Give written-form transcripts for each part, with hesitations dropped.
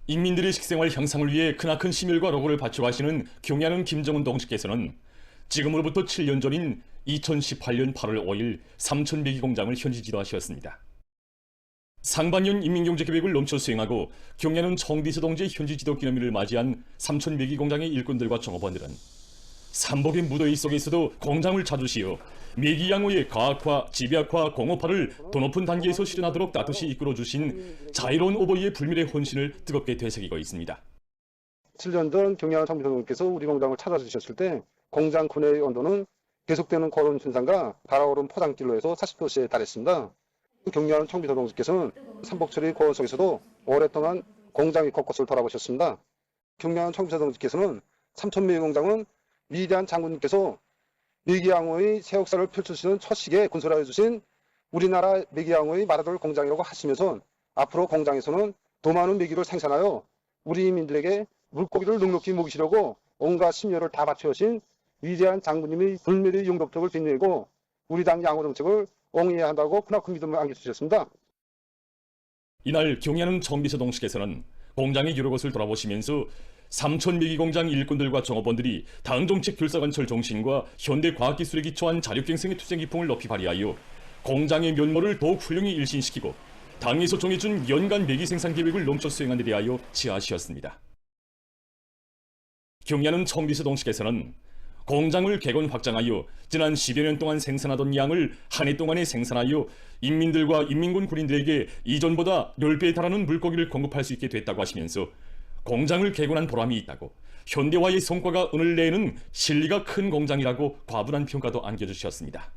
인민들의 식생활 향상을 위해 크나큰 심혈과 노고를 바쳐가시는 경야는 김정은 동지께서는 지금으로부터 7년 전인 2018년 8월 5일 삼천배기 공장을 현지 지도하셨습니다. 상반년 인민경제계획을 넘쳐 수행하고 경야는 청비서 동지의 현지 지도 기념일을 맞이한 삼천배기 공장의 일꾼들과 종업원들은 삼복의 무더위 속에서도 공장을 찾으시어 매기양호의 과학화, 집약화, 공업화를 더 높은 단계에서 실현하도록 따뜻이 이끌어주신 자유로운 오버이의 불멸의 혼신을 뜨겁게 되새기고 있습니다. 7년 전 경양 청비서님께서 우리 공장을 찾아주셨을 때 공장 구내의 온도는 계속되는 고온 현상과 달아오른 포장길로 해서 40도씨에 달했습니다. 경양 청비서동께서는 삼복철의 고온 속에서도 오랫동안 공장의 곳곳을 돌아보셨습니다. 경양 청비서동께서는 삼천매기 공장은 위대한 장군님께서 매기양호의 새 역사를 펼쳐주시는 첫 시기에 건설하여 주신 우리나라 매기양호의 마라돌 공장이라고 하시면서 앞으로 공장에서는 더 많은 매기를 생산하여 우리 인민들에게 물고기를 넉넉히 먹이시려고 온갖 심려를 다 바쳐오신 위대한 장군님의 불멸의 용접적을 빛내고 우리 당 양호 정책을 옹이해야 한다고 크나큰 믿음을 안겨주셨습니다. 이날 경야는 청비서 동지께서는 공장의 여러 곳을 돌아보시면서 삼천매기 공장 일꾼들과 종업원들이 당 정책 결사관철 정신과 현대 과학기술에 기초한 자력갱생의 투쟁 기풍을 높이 발휘하여 공장의 면모를 더욱 훌륭히 일신시키고 당에서 정해준 연간 매기 생산 계획을 넘쳐 수행하는 데 대하여 지하하셨습니다. 경야는 청비서 동지께서는 공장을 개건 확장하여 지난 10여 년 동안 생산하던 양을 한 해 동안에 생산하여 인민들과 인민군 군인들에게 이전보다 10배에 달하는 물고기를 공급할 수 있게 됐다고 하시면서 공장을 개건한 보람이 있다고 현대화의 성과가 은을 내는 실리가 큰 공장이라고 과분한 평가도 안겨주셨습니다.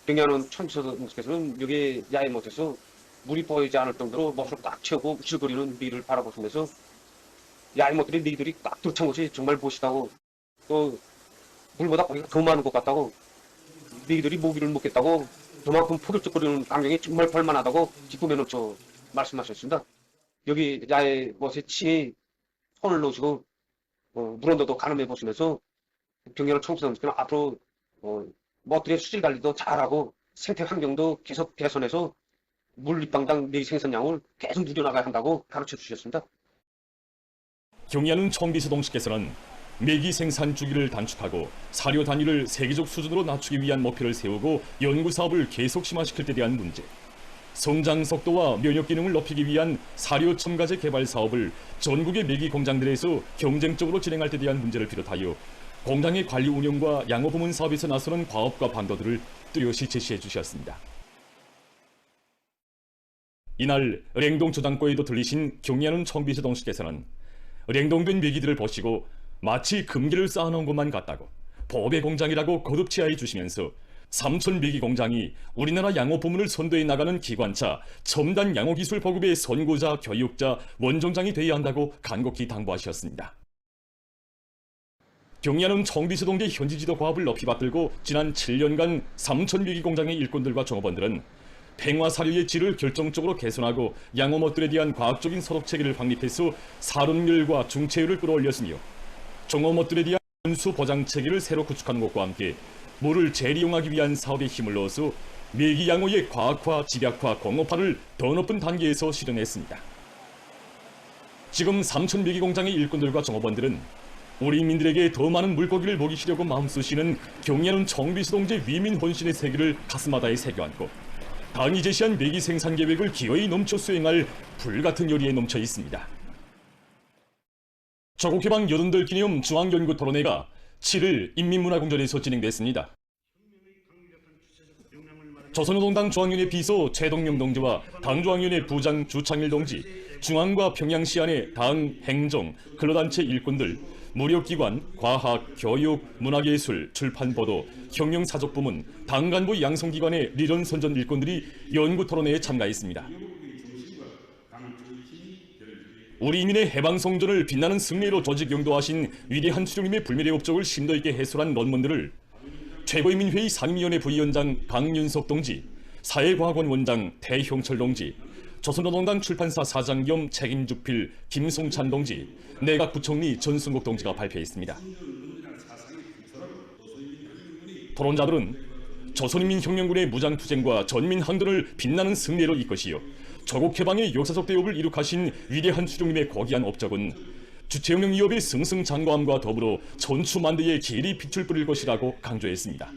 경야는 청비서동께서는 여기 야외 못해서 물이 보이지 않을 정도로 못을 꽉 채우고 우실거리는 미를 바라보시면서 야이못들이 니들이 딱 들어찬 곳이 정말 멋있다고 또 물보다 고기가 더 많은 것 같다고 니들이 모기를 먹겠다고 그만큼 포들적거리는 광경이 정말 볼만하다고 기쁨에 넘쳐 말씀하셨습니다. 여기 야외못에 친히 손을 놓으시고 물온도도 가늠해 보시면서 경야는 청소년들은 앞으로 못들의 수질 관리도 잘하고 생태 환경도 계속 개선해서 물 입방당 매기 생산량을 계속 늘려나가야 한다고 가르쳐 주셨습니다. 경야는 청비서 동지께서는 매기 생산 주기를 단축하고 사료 단위를 세계적 수준으로 낮추기 위한 목표를 세우고 연구 사업을 계속 심화시킬 때 대한 문제, 성장 속도와 면역 기능을 높이기 위한 사료 첨가제 개발 사업을 전국의 매기 공장들에서 경쟁적으로 진행할 때 대한 문제를 비롯하여 공장의 관리 운영과 양호 부문 사업에서 나서는 과업과 방도들을 뚜렷이 제시해 주셨습니다. 이날 랭동 저장고에도 들리신 경야는 청비서 동지께서는 냉동된 매기들을 보시고 마치 금괴를 쌓아놓은 것만 같다고 보배 공장이라고 거듭 치하해 주시면서 삼천매기 공장이 우리나라 양호 부문을 선도해 나가는 기관차, 첨단 양호기술 보급의 선구자, 교육자, 원종장이 되어야 한다고 간곡히 당부하셨습니다. 경야는 청비서 동지 현지 지도 과업을 높이 받들고 지난 7년간 삼천매기 공장의 일꾼들과 종업원들은 팽화사료의 질을 결정적으로 개선하고 양호못들에 대한 과학적인 소독 체계를 확립해서 사료율과 중체율을 끌어올렸으며 종어못들에 대한 운수 보장 체계를 새로 구축하는 것과 함께 물을 재利用하기 위한 사업에 힘을 넣어서 매기 양호의 과학화, 집약화, 공업화를 더 높은 단계에서 실현했습니다. 지금 삼천매기 공장의 일꾼들과 종업원들은 우리 인민들에게 더 많은 물고기를 먹이시려고 마음쓰시는 경야는 청비서 동지의 위민 혼신의 세계를 가슴바다에 새겨안고 당이 제시한 매기 생산 계획을 기어이 넘쳐 수행할 불같은 열의에 넘쳐 있습니다. 조국해방 80들 기념 중앙연구 토론회가 7일 인민문화궁전에서 진행됐습니다. 조선노동당 중앙위원회 비서 최동영 동지와 당중앙위원회 부장 주창일 동지, 중앙과 평양시안의 당, 행정, 근로단체 일꾼들, 무력기관, 과학, 교육, 문화예술, 출판보도, 혁명사적부문, 당 간부 양성기관의 리전 선전 일꾼들이 연구토론회에 참가했습니다. 우리 인민의 해방성전을 빛나는 승리로 조직영도하신 위대한 수령님의 불멸의 업적을 심도 있게 해설한 논문들을 최고인민회의 상임위원회 부위원장 강윤석 동지, 사회과학원 원장 태형철 동지, 조선노동당 출판사 사장 겸 책임주필 김송찬 동지, 내각부총리 전승국 동지가 발표했습니다. 토론자들은 조선인민혁명군의 무장투쟁과 전민항전을 빛나는 승리로 이끄시어 조국 해방의 역사적 대업을 이룩하신 위대한 수령님의 거기한 업적은 주체혁명 위협의 승승장구함과 더불어 전추만대의 길이 빛을 뿌릴 것이라고 강조했습니다.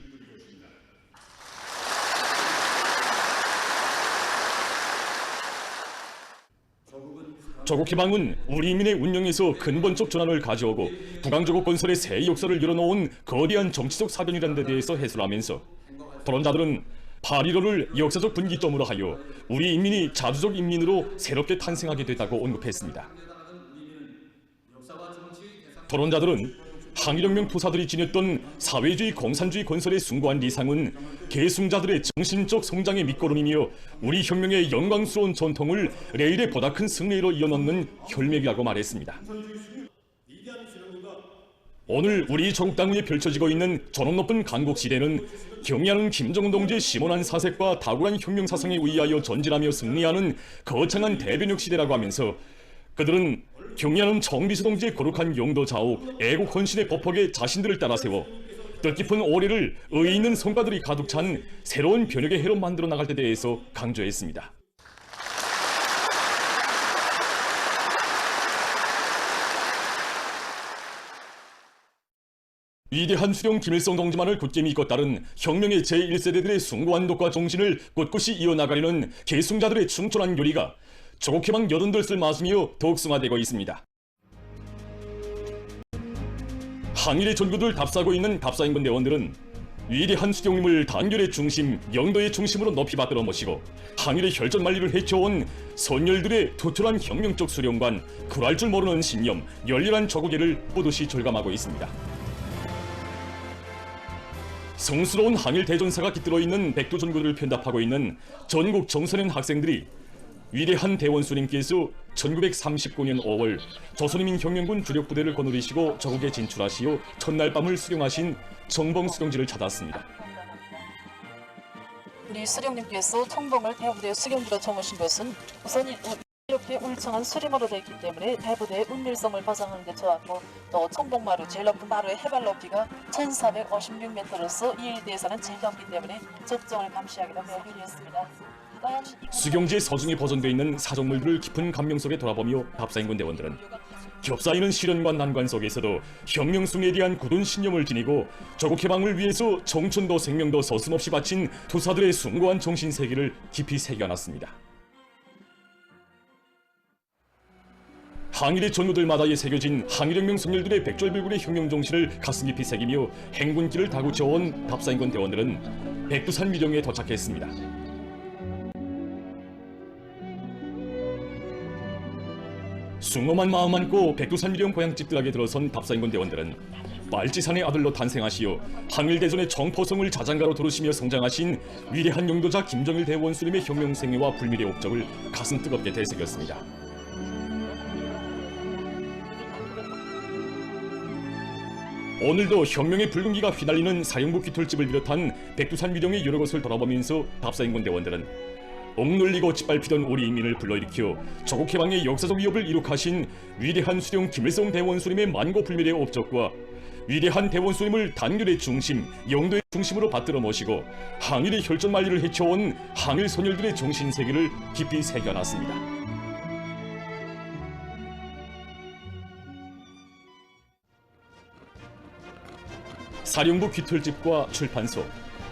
조국 해방은 우리 인민의 운명에서 근본적 전환을 가져오고 북왕조국 건설의 새 역사를 열어놓은 거대한 정치적 사변이라는 데 대해서 해설하면서 토론자들은 8.15를 역사적 분기점으로 하여 우리 인민이 자주적 인민으로 새롭게 탄생하게 됐다고 언급했습니다. 토론자들은 항일혁명 투사들이 지녔던 사회주의 공산주의 건설의 숭고한 리상은 계승자들의 정신적 성장의 밑거름이며 우리 혁명의 영광스러운 전통을 레일의 보다 큰 승리로 이어넣는 혈맥이라고 말했습니다. 오늘 우리 조국 땅 위에 펼쳐지고 있는 존엄 높은 강국시대는 경의하는 김정은 동지의 심원한 사색과 탁월한 혁명 사상에 의하여 전진하며 승리하는 거창한 대변혁 시대라고 하면서 그들은 경의하는 정비서 동지의 거룩한 용도 자옥, 애국 헌신의 법폭에 자신들을 따라 세워 뜻깊은 올해를 의의 있는 성과들이 가득 찬 새로운 변혁의 해로 만들어 나갈 데 대해서 강조했습니다. 위대한 수령 김일성 동지만을 굳게 믿고 따른 혁명의 제1세대들의 숭고한 독과 정신을 꿋꿋이 이어나가려는 계승자들의 충천한 요리가 조국 해방 여든들을 맞으며 더욱 승화되고 있습니다. 항일의 전구들 답사하고 있는 답사인권 대원들은 위대한 수령님을 단결의 중심, 영도의 중심으로 높이 받들어 모시고 항일의 혈전만리를 해쳐온 선열들의 투철한 혁명적 수령관, 굴할 줄 모르는 신념, 열렬한 조국애를 뿌듯이 절감하고 있습니다. 성스러운 항일 대전사가 깃들어 있는 백두전구들을 편답하고 있는 전국 청소년 학생들이 위대한 대원수님께서 1939년 5월 조선인민혁명군 주력부대를 거느리시고 조국에 진출하시어 첫날 밤을 수령하신 청봉 수령지를 찾았습니다. 우리 수령님께서 청봉을 대부대의 수령지로 정하신 것은 우선 이렇게 울창한 수림으로 되어 있기 때문에 대부대의 운밀성을 보장하는 데 좋았고, 또 청봉마루 제일 높은 마루의 해발 높이가 1456m로서 이에 대해서는 제일 높기 때문에 적정을 감시하기도 매우 유리했습니다. 수경지의 서중에 보존되어 있는 사정물들을 깊은 감명 속에 돌아보며 답사인권 대원들은 겹사이는 시련과 난관 속에서도 혁명숭에 대한 굳은 신념을 지니고 조국 해방을 위해서 청춘도 생명도 서슴없이 바친 투사들의 숭고한 정신세계를 깊이 새겨놨습니다. 항일의 전우들마다에 새겨진 항일혁명 승렬들의 백절백굴의 혁명 정신을 가슴 깊이 새기며 행군길을 다구쳐온 답사인권 대원들은 백두산 미령에 도착했습니다. 숭엄한 마음 안고 백두산 미령 고향집들에게 들어선 답사인권 대원들은 말지산의 아들로 탄생하시어 항일대전의 정포성을 자장가로 두르시며 성장하신 위대한 용도자 김정일 대원수님의 혁명생애와 불멸의 옥적을 가슴 뜨겁게 되새겼습니다. 오늘도 혁명의 붉은기가 휘날리는 사령부 깃털집을 비롯한 백두산 미령의 여러 곳을 돌아보면서 답사인권 대원들은 억눌리고 짓밟히던 우리 인민을 불러일으켜 조국 해방의 역사적 위협을 이룩하신 위대한 수령 김일성 대원수님의 만고불멸의 업적과 위대한 대원수님을 단결의 중심, 영도의 중심으로 받들어 모시고 항일의 혈전만리를 해쳐온 항일 선열들의 정신세계를 깊이 새겨놨습니다. 사령부 깃털집과 출판소,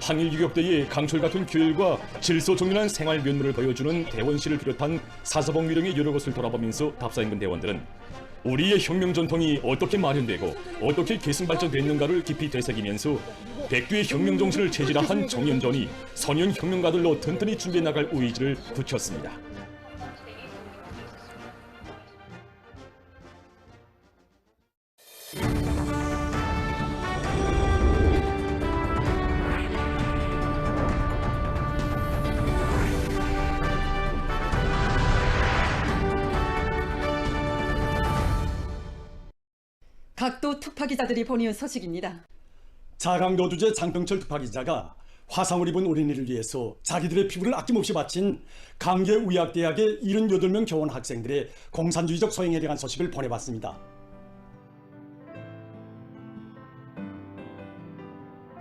항일유격대의 강철 같은 규율과 질서정연한 생활 면모를 보여주는 대원실을 비롯한 사서봉 유령의 여러 곳을 돌아보면서 답사인권 대원들은 우리의 혁명 전통이 어떻게 마련되고 어떻게 계승발전됐는가를 깊이 되새기면서 백두의 혁명 정신을 체질화한 정연전이 선현 혁명가들로 튼튼히 준비해 나갈 의지를 굳혔습니다. 각도 특파기자들이 보내온 소식입니다. 자강도 주재 장병철 특파기자가 화상을 입은 어린이를 위해서 자기들의 피부를 아낌없이 바친 강계의학대학의 78명 교원 학생들의 공산주의적 소행에 대한 소식을 보내봤습니다.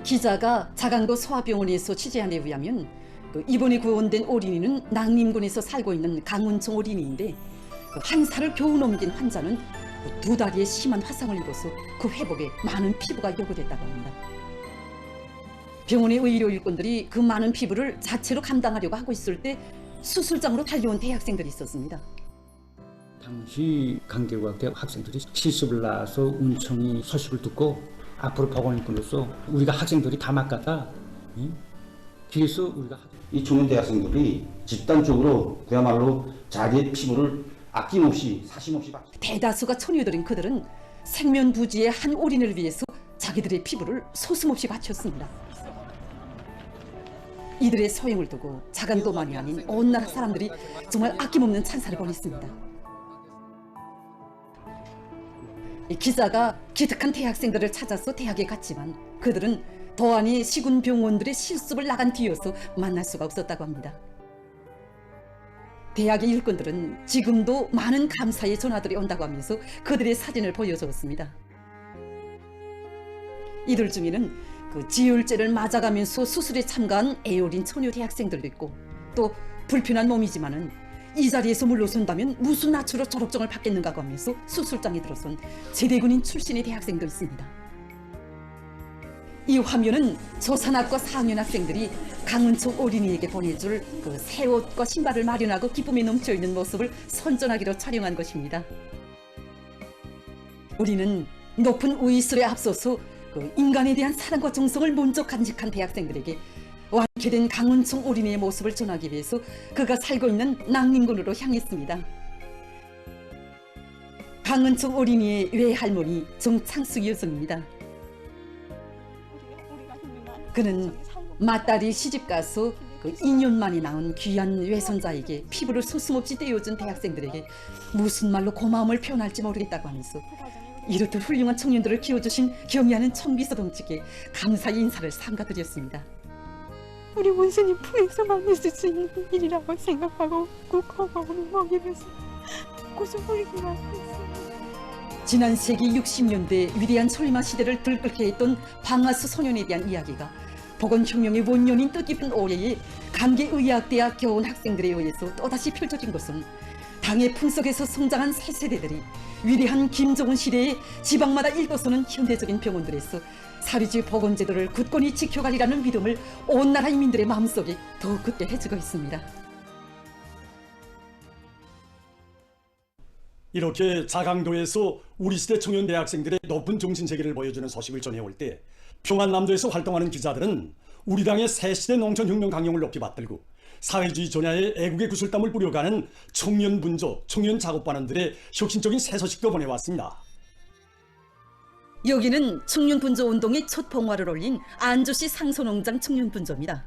기자가 자강도 소아병원에서 취재한 데 의하면 이번에 구원된 어린이는 낭림군에서 살고 있는 강은총 어린이인데 한 살을 겨우 넘긴 환자는 두 다리에 심한 화상을 입어서 그 회복에 많은 피부가 요구됐다고 합니다. 병원의 의료 일꾼들이 그 많은 피부를 자체로 감당하려고 하고 있을 때 수술장으로 달려온 대학생들이 있었습니다. 당시 강계의학대 학생들이 실습을 나와서 운청이 소식을 듣고 앞으로 보건일꾼으로서 우리가 학생들이 다 맡았다. 그래서 우리가 이 청년 대학생들이 집단적으로 그야말로 자기의 피부를 아낌없이 사심없이 대다수가 처녀들인 그들은 생면부지의 한 올인을 위해서 자기들의 피부를 소슴없이 바쳤습니다. 이들의 소행을 두고 자간도만이 아닌 온 나라 사람들이 정말 아낌없는 찬사를 보냈습니다. 이 기자가 기특한 대학생들을 찾아서 대학에 갔지만 그들은 더하니 시군 병원들의 실습을 나간 뒤여서 만날 수가 없었다고 합니다. 대학의 일꾼들은 지금도 많은 감사의 전화들이 온다고 하면서 그들의 사진을 보여주었습니다. 이들 중에는 그 지혈제를 맞아가면서 수술에 참가한 애어린 처녀 대학생들도 있고 또 불편한 몸이지만은 이 자리에서 물러선다면 무슨 낯으로 졸업증을 받겠는가 하면서 수술장에 들어선 제대군인 출신의 대학생도 있습니다. 이 화면은 조산학과 4학년 학생들이 강은총 어린이에게 보내줄 그 새 옷과 신발을 마련하고 기쁨이 넘쳐있는 모습을 선전하기로 촬영한 것입니다. 우리는 높은 우위술에 앞서서 그 인간에 대한 사랑과 정성을 먼저 간직한 대학생들에게 완쾌된 강은총 어린이의 모습을 전하기 위해서 그가 살고 있는 낭림군으로 향했습니다. 강은총 어린이의 외할머니 정창숙 여성입니다. 그는 맏딸이 시집가서 그 2년 만에 낳은 귀한 외손자에게 피부를 소슴없이 떼어준 대학생들에게 무슨 말로 고마움을 표현할지 모르겠다고 하면서 이렇듯 훌륭한 청년들을 키워주신 경의하는 청비서 동지께 감사의 인사를 삼가드렸습니다. 우리 원수님 품에서만 있을 수 있는 일이라고 생각하고 꼭 고마움을 먹이면서 고소부리기만 했어요. 지난 세기 60년대 위대한 철마 시대를 들끓게 했던 방아수 소년에 대한 이야기가 보건혁명의 원년인 뜻깊은 올해에 강계의학대학 겨운 학생들에 의해서 또다시 펼쳐진 것은 당의 품속에서 성장한 새 세대들이 위대한 김정은 시대에 지방마다 일도서는 현대적인 병원들에서 사회주의 보건제도를 굳건히 지켜가리라는 믿음을 온 나라 인민들의 마음속에 더욱 굳게 해주고 있습니다. 이렇게 자강도에서 우리 시대 청년 대학생들의 높은 정신세계를 보여주는 소식을 전해올 때 평안남도에서 활동하는 기자들은 우리 당의 새시대 농촌혁명 강령을 높이 받들고 사회주의 전야에 애국의 구슬땀을 뿌려가는 청년 분조, 청년 작업반원들의 혁신적인 새 소식도 보내왔습니다. 여기는 청년 분조 운동의 첫 봉화를 올린 안주시 상소농장 청년 분조입니다.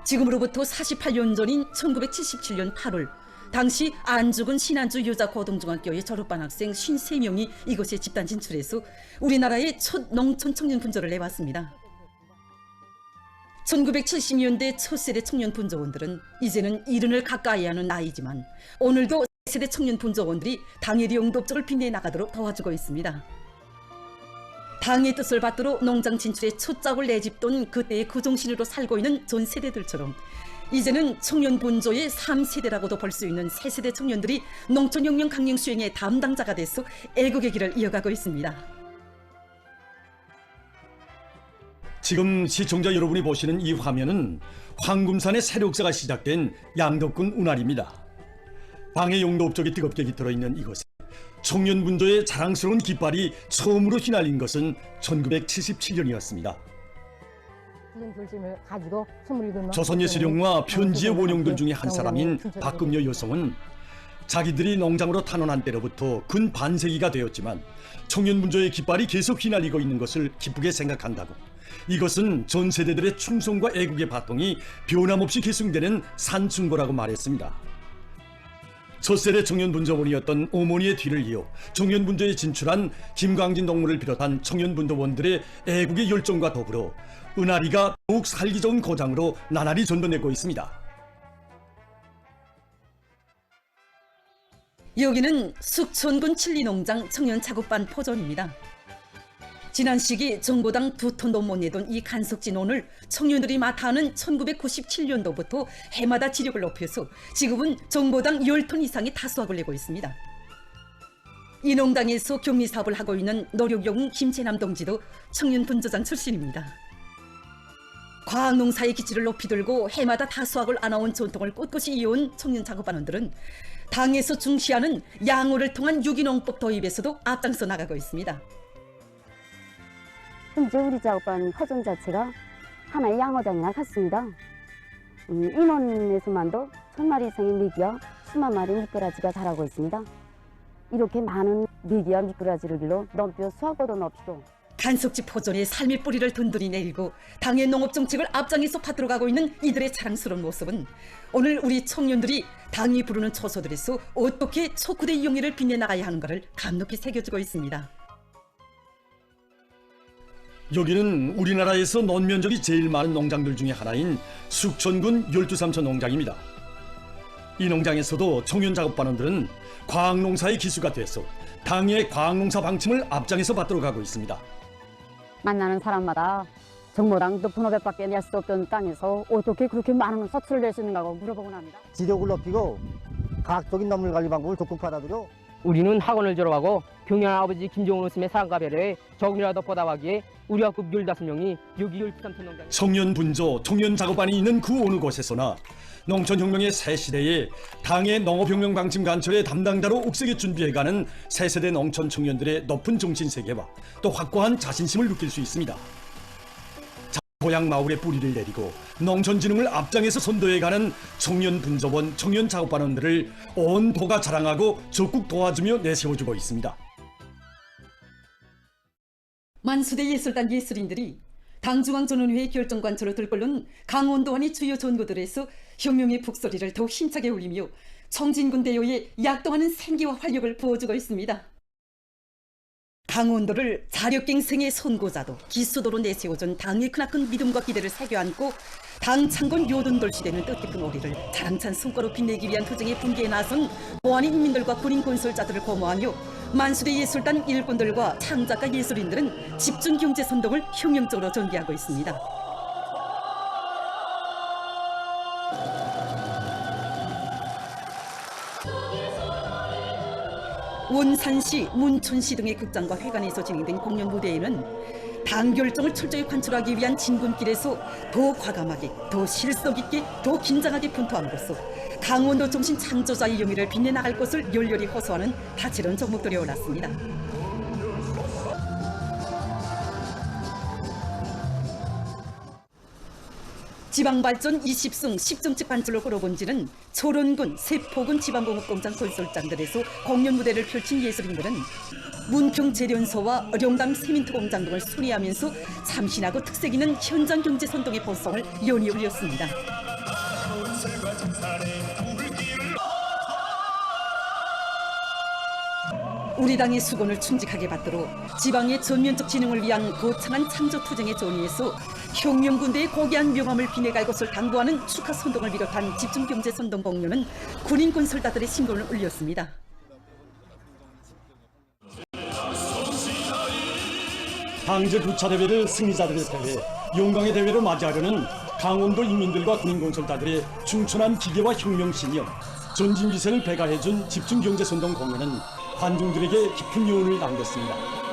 지금으로부터 48년 전인 1977년 8월 당시 안주군 신안주 여자고등중학교의 졸업반 학생 53명이 이곳에 집단 진출해서 우리나라의 첫 농촌 청년 분조를 내왔습니다. 1970년대 첫 세대 청년 분조원들은 이제는 이른을 가까이 하는 나이지만 오늘도 세대 청년 분조원들이 당의 영도적을 빛내 나가도록 도와주고 있습니다. 당의 뜻을 받들어 농장 진출에 첫 짝을 내집던 그때의 그 정신으로 살고 있는 전 세대들처럼 이제는 청년 분조의 3세대라고도 볼 수 있는 새 세대 청년들이 농촌혁명 강령 수행의 담당자가 돼서 애국의 길을 이어가고 있습니다. 지금 시청자 여러분이 보시는 이 화면은 황금산의 세력사가 시작된 양덕군 운하리입니다. 방해 용도 업적이 뜨겁게 깃들어 있는 이곳에 청년 분조의 자랑스러운 깃발이 처음으로 휘날린 것은 1977년이었습니다. 조선예술영화 편지의 원형들 중에 한 사람인 박금여 여성은 자기들이 농장으로 탄원한 때로부터 근 반세기가 되었지만 청년 분조의 깃발이 계속 휘날리고 있는 것을 기쁘게 생각한다고, 이것은 전 세대들의 충성과 애국의 바통이 변함없이 계승되는 산증거라고 말했습니다. 첫 세대 청년 분조원이었던 어머니의 뒤를 이어 청년 분조에 진출한 김광진 동무를 비롯한 청년 분조원들의 애국의 열정과 더불어 은하리가 더욱 살기 좋은 고장으로 나날이 전도되고 있습니다. 여기는 숙천군 칠리농장 청년 작업반 포전입니다. 지난 시기 정보당 두 톤도 못 내던 이 간석진원을 청년들이 맡아하는 1997년도부터 해마다 지력을 높여서 지금은 정보당 10톤 이상의 다수확을 내고 있습니다. 이 농당에서 격리 사업을 하고 있는 노력용 김재남 동지도 청년 분조장 출신입니다. 과학농사의 기치를 높이 들고 해마다 다수확을 안아온 전통을 꿋꿋이 이어온 청년 작업반원들은 당에서 중시하는 양호를 통한 유기농법 도입에서도 앞장서 나가고 있습니다. 현재 우리 작업반 허전 자체가 하나의 양어장이나 같습니다. 인원에서만도 1000마리 이상의 메기와 수만 마리 미꾸라지가 자라고 있습니다. 이렇게 많은 메기와 미꾸라지를 길러 넘뼈 수확보다 높이도 간석지 포존에 삶의 뿌리를 든든히 내리고 당의 농업정책을 앞장에서 받들어가고 있는 이들의 자랑스러운 모습은 오늘 우리 청년들이 당이 부르는 초소들에서 어떻게 촉구대 용의를 빛내나가야 하는가를 감독히 새겨주고 있습니다. 여기는 우리나라에서 논면적이 제일 많은 농장들 중에 하나인 숙천군 12삼천 농장입니다. 이 농장에서도 청년 작업반원들은 과학농사의 기수가 돼서 당의 과학농사 방침을 앞장에서 받들어가고 있습니다. 만나는 사람마다 정보당 높은 500밖에 낼 수 없던 땅에서 어떻게 그렇게 많은 서출을 낼 수 있는가고 물어보곤 합니다. 지력을 높이고 과학적인 농물 관리 방법을 적극 받아들여 우리는 학원을 졸업하고 경영 아버지 김종훈 스님의 사랑과 배려에 조금이라도 보답하기에 우리 학급 15명이 여기 12삼천 농장 청년 분조, 청년 작업반이 있는 그 어느 곳에서나 농촌혁명의 새 시대에 당의 농업혁명 방침 관철의 담당자로 옥색에 준비해가는 새 세대 농촌 청년들의 높은 정신세계와 또 확고한 자신심을 느낄 수 있습니다. 고향 마을에 뿌리를 내리고 농촌진흥을 앞장에서 선도해가는 청년 분조원, 청년 작업반원들을 온 도가 자랑하고 적극 도와주며 내세워주고 있습니다. 만수대 예술단 예술인들이 당중앙전원회의 결정관철로 들끓는 강원도안의 주요 전구들에서 혁명의 북소리를 더욱 힘차게 울리며 청진군 대요에 약동하는 생기와 활력을 부어주고 있습니다. 강원도를 자력갱생의 선고자도 기수도로 내세워준 당의 크나큰 믿음과 기대를 새겨안고 당 창건 요돈돌 시대는 뜻깊은 오리를 자랑찬 성과로 빛내기 위한 투쟁의 분기에 나선 보안의 인민들과 군인 건설자들을 고마하며 만수대 예술단 일꾼들과 창작가 예술인들은 집중경제선동을 혁명적으로 전개하고 있습니다. 원산시, 문천시 등의 극장과 회관에서 진행된 공연 무대에는 당 결정을 철저히 관철하기 위한 진군길에서 더 과감하게, 더 실속 있게, 더 긴장하게 분투함으로써 강원도 정신 창조자의 영예를 빛내나갈 것을 열렬히 호소하는 다채로운 종목들이 올랐습니다. 지방발전 20승 10정책 관철로 끌어본 지는 초론군, 세포군 지방공업공장 건설장들에서 공연 무대를 펼친 예술인들은 문평재련소와 룡당 세민트 공장 등을 순회하면서 참신하고 특색 있는 현장 경제 선동의 본성을 연이 올렸습니다. 우리 당의 수건을 충직하게 받들어 지방의 전면적 진흥을 위한 거창한 창조 투쟁의 전위에서 혁명군대의 고귀한 명함을 빛내갈 것을 당부하는 축하 선동을 비롯한 집중경제 선동 공연은 군인 건설자들의 신분을 울렸습니다. 당제 9차 대회를 승리자들의 대회, 영광의 대회로 맞이하려는 강원도 인민들과 군인 건설자들의 충천한 기계와 혁명심이여 전진기세를 배가해준 집중경제 선동 공연은 관중들에게 깊은 여운을 남겼습니다.